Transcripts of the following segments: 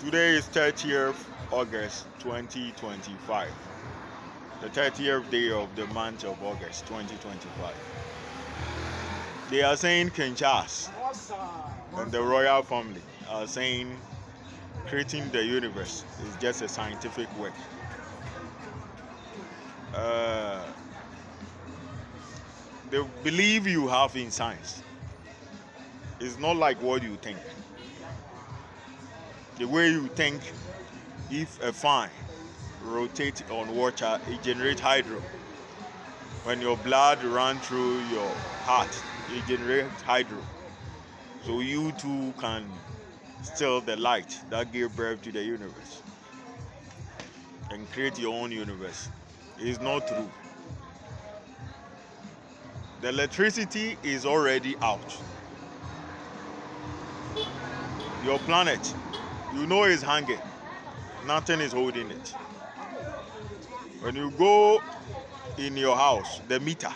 Today is 30th August 2025, the 30th day of the month of August 2025. They are saying King Charles and the royal family are saying creating the universe is just a scientific work. Uh, the belief you have in science is not like what you think. The way you think, if a fan rotates on water, it generates hydro. When your blood runs through your heart, it generates hydro. So you too can still the light that gave birth to the universe and create your own universe. It is not true. The electricity is already out. Your planet, you know, is hanging. Nothing is holding it. When you go in your house, the meter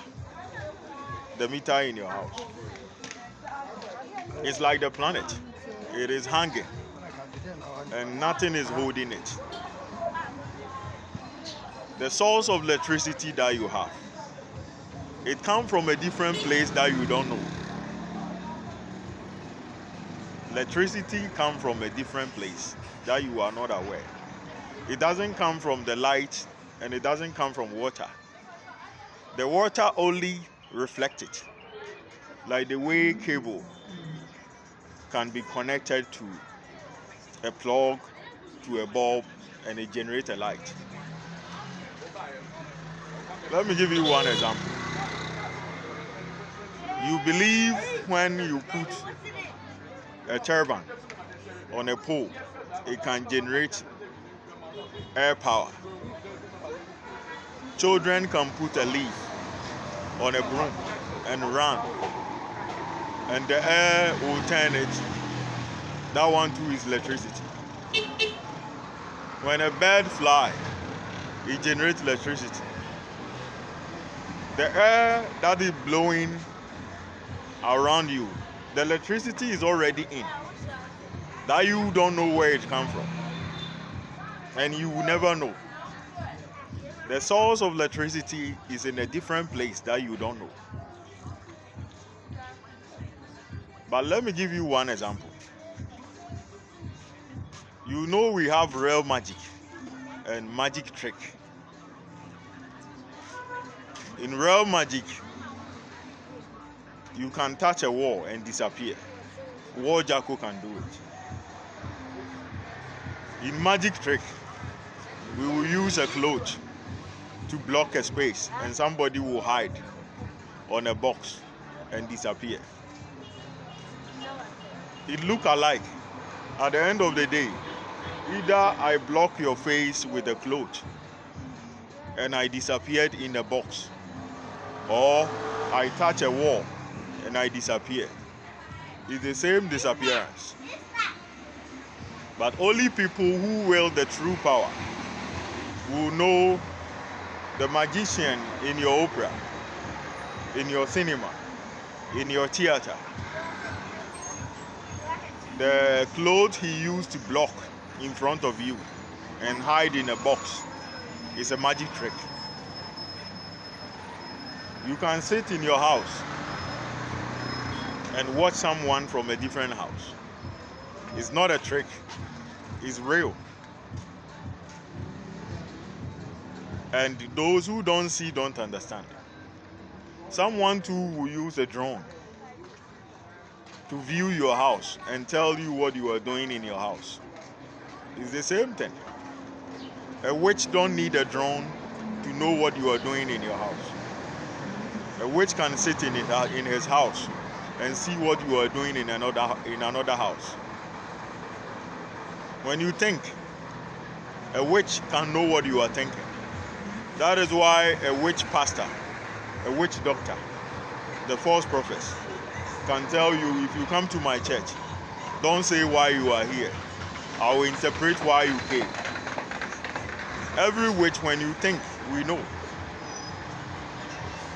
in your house, it's like the planet. It is hanging and nothing is holding it. The source of electricity that you have, it comes from a different place that you don't know. Electricity comes from a different place that you are not aware. It doesn't come from the light and it doesn't come from water. The water only reflects it, like the way cable can be connected to a plug, to a bulb, and it generates a light. Let me give you one example. You believe when you put a turbine on a pole, it can generate air power. Children can put a leaf on a broom and run, and the air will turn it. That one too is electricity. When a bird flies, it generates electricity. The air that is blowing around you, the electricity is already in. That you don't know where it comes from. And you will never know. The source of electricity is in a different place that you don't know. But let me give you one example. You know we have real magic and magic trick. In real magic, you can touch a wall and disappear. Wall Jacko can do it. In magic trick, we will use a cloth to block a space and somebody will hide on a box and disappear. It look alike. At the end of the day, either I block your face with a cloth and I disappeared in a box, or I touch a wall and I disappear. It's the same disappearance. But only people who wield the true power will know the magician in your opera, in your cinema, in your theater. The clothes he used to block in front of you and hide in a box is a magic trick. You can sit in your house and watch someone from a different house. It's not a trick, it's real. And those who don't see don't understand. Someone too will use a drone to view your house and tell you what you are doing in your house. It's the same thing. A witch don't need a drone to know what you are doing in your house. A witch can sit in his house and see what you are doing in another house. When you think, a witch can know what you are thinking. That is why a witch pastor, a witch doctor, the false prophets can tell you, if you come to my church, don't say why you are here. I will interpret why you came. Every witch, when you think, we know.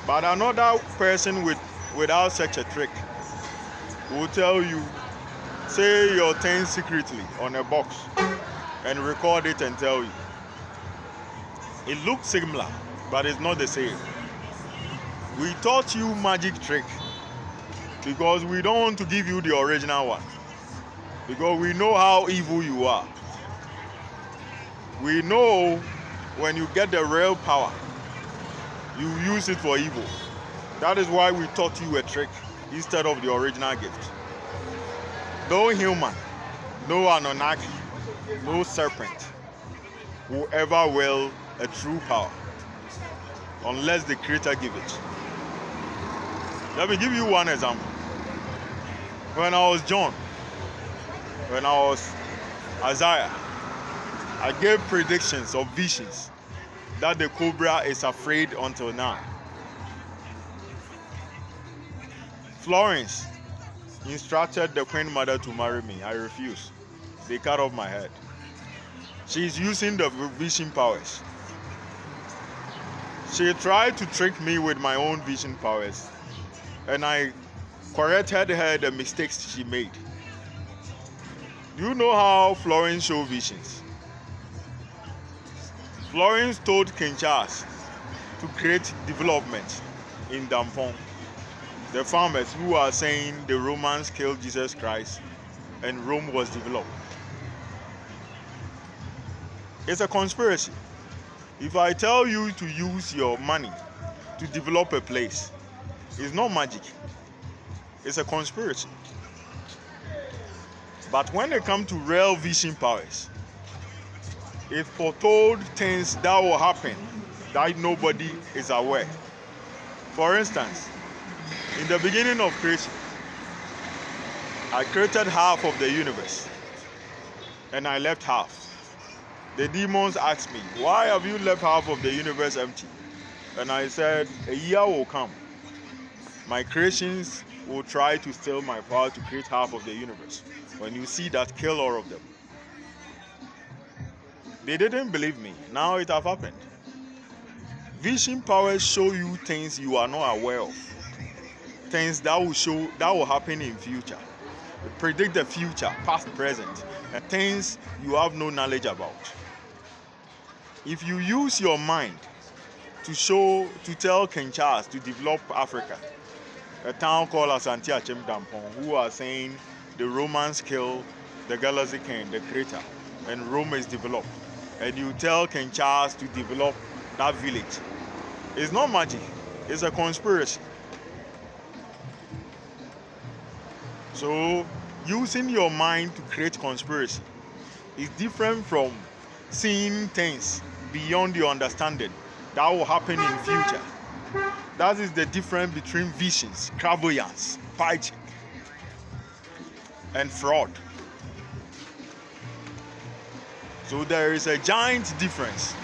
But another person without such a trick will tell you, say your thing secretly on a box and record it and tell you. It looks similar, but it's not the same. We taught you magic trick because we don't want to give you the original one. Because we know how evil you are. We know when you get the real power, you use it for evil. That is why we taught you a trick instead of the original gift. No human, no Anunnaki, no serpent will ever will a true power unless the Creator give it. Let me give you one example. When I was John, when I was Isaiah, I gave predictions of visions that the cobra is afraid until now. Florence instructed the Queen Mother to marry me. I refused. They cut off my head. She's using the vision powers. She tried to trick me with my own vision powers, and I corrected her the mistakes she made. Do you know how Florence show visions? Florence told King Charles to create development in Dampong. The farmers who are saying the Romans killed Jesus Christ and Rome was developed. It's a conspiracy. If I tell you to use your money to develop a place, it's not magic. It's a conspiracy. But when it comes to real vision powers, it foretold things that will happen that nobody is aware. For instance, in the beginning of creation, I created half of the universe and I left half. The demons asked me, why have you left half of the universe empty? And I said, a year will come. My creations will try to steal my power to create half of the universe. When you see that, kill all of them. They didn't believe me. Now it has happened. Vision powers show you things you are not aware of. Things that will happen in future. Predict the future, past, present, and things you have no knowledge about. If you use your mind to tell King Charles to develop Africa, a town called Asante Achem Dampong, who are saying the Romans killed the Galaxy King, the creator, and Rome is developed, and you tell King Charles to develop that village, it's not magic, it's a conspiracy. So, using your mind to create conspiracy is different from seeing things beyond your understanding that will happen in future. That is the difference between visions, clairvoyance, psychic, and fraud. So there is a giant difference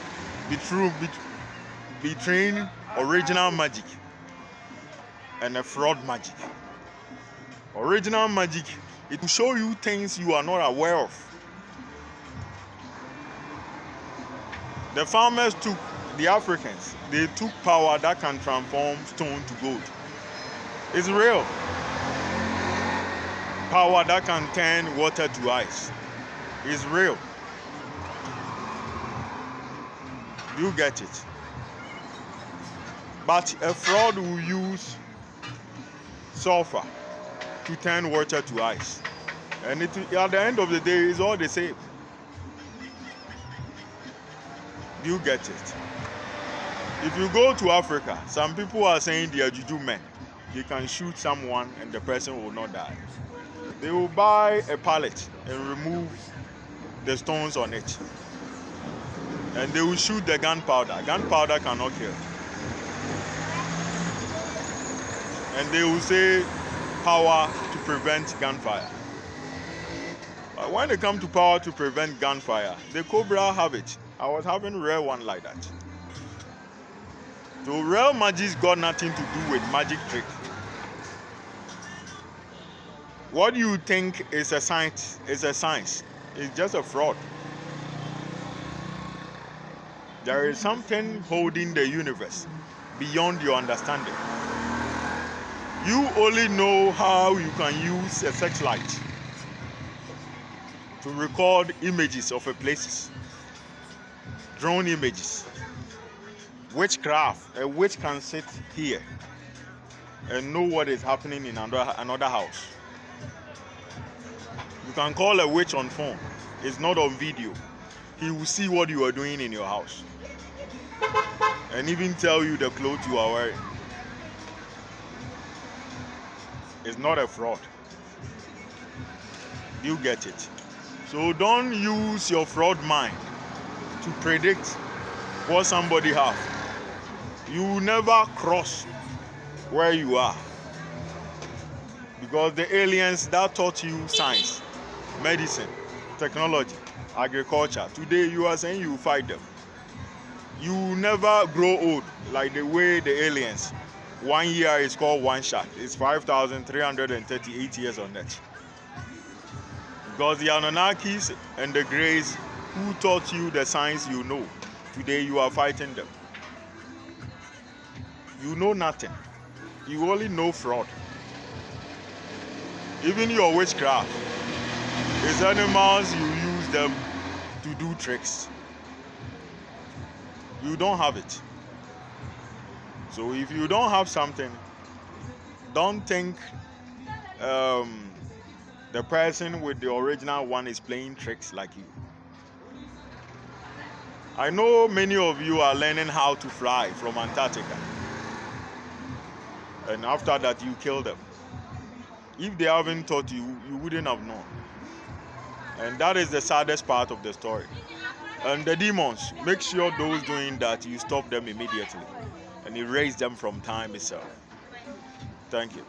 between original magic and a fraud magic. Original magic, it will show you things you are not aware of. The farmers took, the Africans, they took power that can transform stone to gold. It's real. Power that can turn water to ice. It's real. You get it. But a fraud will use sulfur to turn water to ice. And at the end of the day, it's all the same. You get it. If you go to Africa, some people are saying they are juju men. You can shoot someone and the person will not die. They will buy a pallet and remove the stones on it. And they will shoot the gunpowder. Gunpowder cannot kill. And they will say power to prevent gunfire. But when it comes to power to prevent gunfire, the Cobra have it. I was having a rare one like that. So real magic's got nothing to do with magic trick. What you think is a science is a science. It's just a fraud. There is something holding the universe beyond your understanding. You only know how you can use a searchlight to record images of a places, drone images. Witchcraft, a witch can sit here and know what is happening in another house. You can call a witch on phone. It's not on video. He will see what you are doing in your house and even tell you the clothes you are wearing. It's not a fraud. You get it. So don't use your fraud mind to predict what somebody have. You will never cross where you are, because the aliens that taught you science, medicine, technology, agriculture, today you are saying you fight them. You will never grow old like the way the aliens. 1 year is called one shot. It's 5,338 years on earth. Because the Anunnakis and the Greys who taught you the science you know, today you are fighting them. You know nothing. You only know fraud. Even your witchcraft is animals, you use them to do tricks. You don't have it. So if you don't have something, don't think the person with the original one is playing tricks like you. I know many of you are learning how to fly from Antarctica. And after that, you kill them. If they haven't taught you, you wouldn't have known. And that is the saddest part of the story. And the demons, make sure those doing that, you stop them immediately and erase them from time itself. Thank you.